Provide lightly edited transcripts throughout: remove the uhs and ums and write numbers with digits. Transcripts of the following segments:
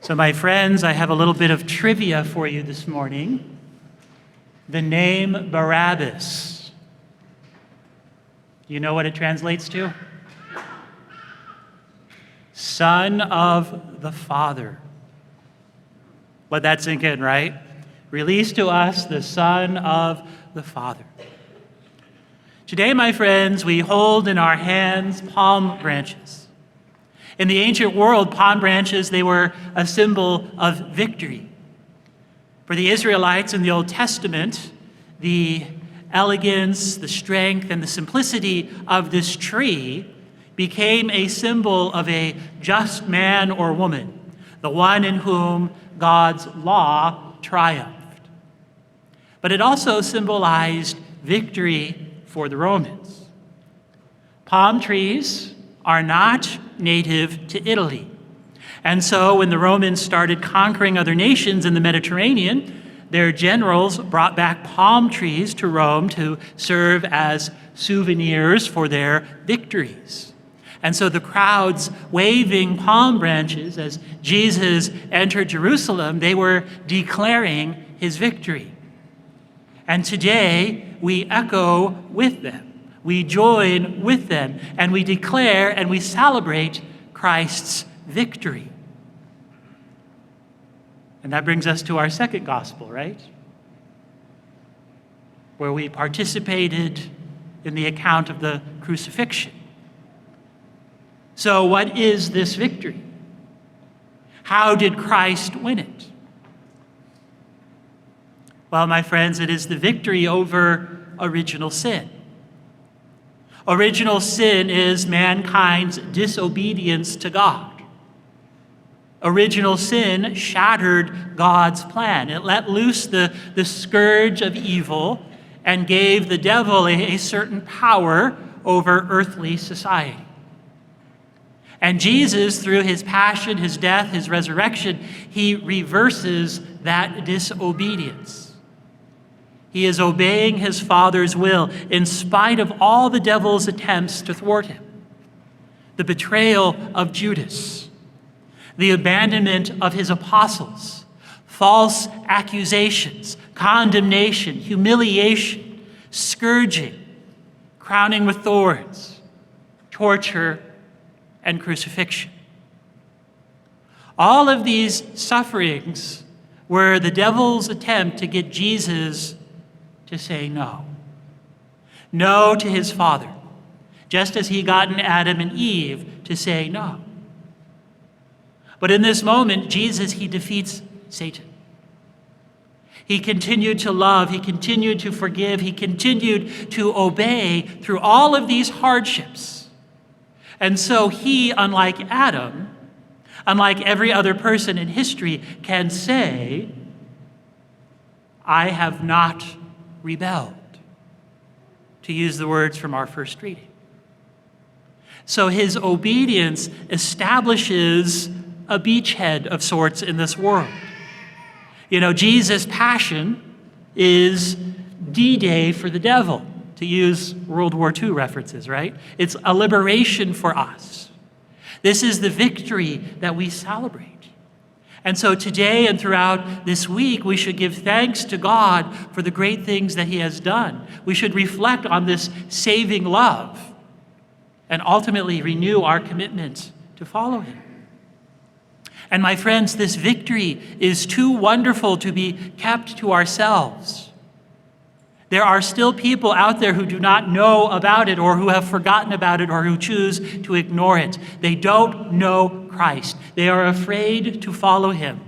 So my friends, I have a little bit of trivia for you this morning. The name Barabbas, do you know what it translates to? Son of the Father. Let that sink in, right? Released to us the Son of the Father. Today, my friends, we hold in our hands palm branches. In the ancient world, palm branches, they were a symbol of victory. For the Israelites in the Old Testament, the elegance, the strength, and the simplicity of this tree became a symbol of a just man or woman, the one in whom God's law triumphed. But it also symbolized victory for the Romans. Palm trees are not native to Italy. And so when the Romans started conquering other nations in the Mediterranean, their generals brought back palm trees to Rome to serve as souvenirs for their victories. And so the crowds waving palm branches as Jesus entered Jerusalem, they were declaring his victory. And today we echo with them. We join with them, and we declare and we celebrate Christ's victory. And that brings us to our second gospel, right? Where we participated in the account of the crucifixion. So what is this victory? How did Christ win it? Well, my friends, it is the victory over original sin. Original sin is mankind's disobedience to God. Original sin shattered God's plan. It let loose the scourge of evil and gave the devil a certain power over earthly society. And Jesus, through his passion, his death, his resurrection, he reverses that disobedience. He is obeying his Father's will in spite of all the devil's attempts to thwart him. The betrayal of Judas, the abandonment of his apostles, false accusations, condemnation, humiliation, scourging, crowning with thorns, torture, and crucifixion. All of these sufferings were the devil's attempt to get Jesus to say no. No to his Father, just as he gotten Adam and Eve to say no. But in this moment, Jesus, he defeats Satan. He continued to love, he continued to forgive, he continued to obey through all of these hardships. And so he, unlike Adam, unlike every other person in history, can say, I have not rebelled, to use the words from our first reading. So his obedience establishes a beachhead of sorts in this world. You know, Jesus' passion is D-Day for the devil, to use World War II references, right? It's a liberation for us. This is the victory that we celebrate. And so today and throughout this week, we should give thanks to God for the great things that he has done. We should reflect on this saving love and ultimately renew our commitment to follow him. And my friends, this victory is too wonderful to be kept to ourselves. There are still people out there who do not know about it or who have forgotten about it or who choose to ignore it. They don't know Christ. They are afraid to follow him.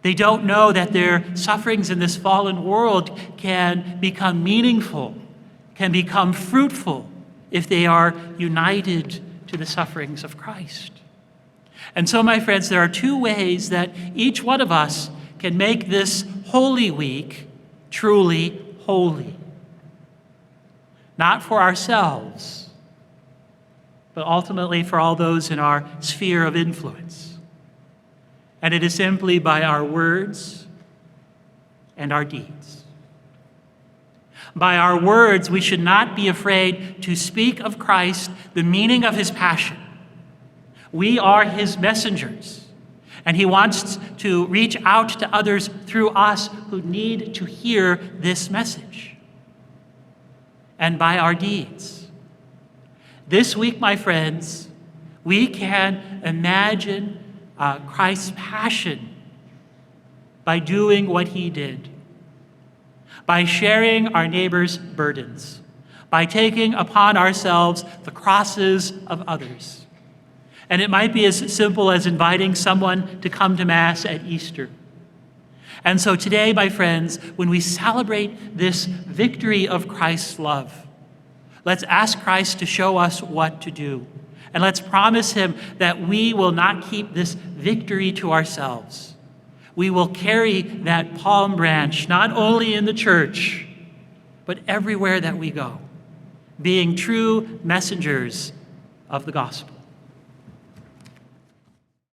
They don't know that their sufferings in this fallen world can become meaningful, can become fruitful if they are united to the sufferings of Christ. And so, my friends, there are two ways that each one of us can make this Holy Week truly holy. Not for ourselves, but ultimately for all those in our sphere of influence. And it is simply by our words and our deeds. By our words, we should not be afraid to speak of Christ, the meaning of his passion. We are his messengers. And he wants to reach out to others through us who need to hear this message. And by our deeds. This week, my friends, we can imagine Christ's passion by doing what he did, by sharing our neighbor's burdens, by taking upon ourselves the crosses of others. And it might be as simple as inviting someone to come to Mass at Easter. And so today, my friends, when we celebrate this victory of Christ's love, let's ask Christ to show us what to do. And let's promise him that we will not keep this victory to ourselves. We will carry that palm branch not only in the church, but everywhere that we go, being true messengers of the gospel.